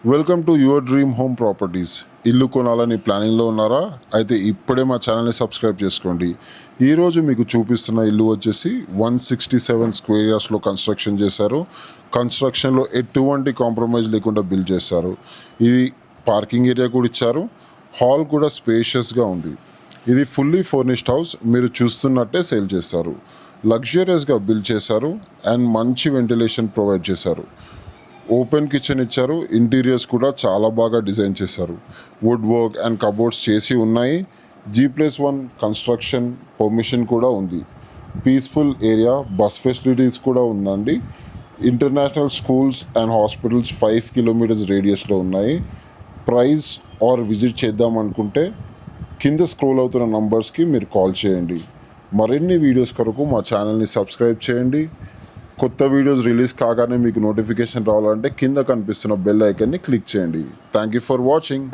Welcome to your dream home properties. ఇల్లు కొనాలని ప్లానింగ్లో ఉన్నారా? అయితే ఇప్పుడే మా ఛానల్ని సబ్స్క్రైబ్ చేసుకోండి. ఈరోజు మీకు చూపిస్తున్న ఇల్లు వచ్చేసి 167 స్క్వేర్ యార్డ్స్లో కన్స్ట్రక్షన్ చేశారు. కన్స్ట్రక్షన్లో ఎటువంటి కాంప్రమైజ్ లేకుండా బిల్డ్ చేశారు. ఇది పార్కింగ్ ఏరియా కూడా ఇచ్చారు. హాల్ కూడా స్పేషియస్గా ఉంది. ఇది ఫుల్లీ ఫర్నిష్డ్ హౌస్. మీరు చూస్తున్నట్టే సేల్ చేశారు. లగ్జరియస్గా బిల్డ్ చేశారు అండ్ మంచి వెంటిలేషన్ ప్రొవైడ్ చేశారు. ఓపెన్ కిచెన్ ఇచ్చారు. ఇంటీరియర్స్ కూడా చాలా బాగా డిజైన్ చేశారు. వుడ్ వర్క్ అండ్ కబోర్డ్స్ చేసి ఉన్నాయి. G+1 కన్స్ట్రక్షన్ పర్మిషన్ కూడా ఉంది. పీస్ఫుల్ ఏరియా, బస్ ఫెసిలిటీస్ కూడా ఉందండి. International schools and hospitals 5 kilometres రేడియస్లో ఉన్నాయి. ప్రైస్ ఆర్ విజిట్ చేద్దాం అనుకుంటే కింద స్క్రోల్ అవుతున్న నంబర్స్కి మీరు కాల్ చేయండి. మరిన్ని వీడియోస్ కొరకు మా ఛానల్ని సబ్స్క్రైబ్ చేయండి. కొత్త వీడియోస్ రిలీజ్ కాగానే మీకు నోటిఫికేషన్ రావాలంటే కింద కనిపిస్తున్న బెల్ ఐకాన్ని క్లిక్ చేయండి. Thank you for watching.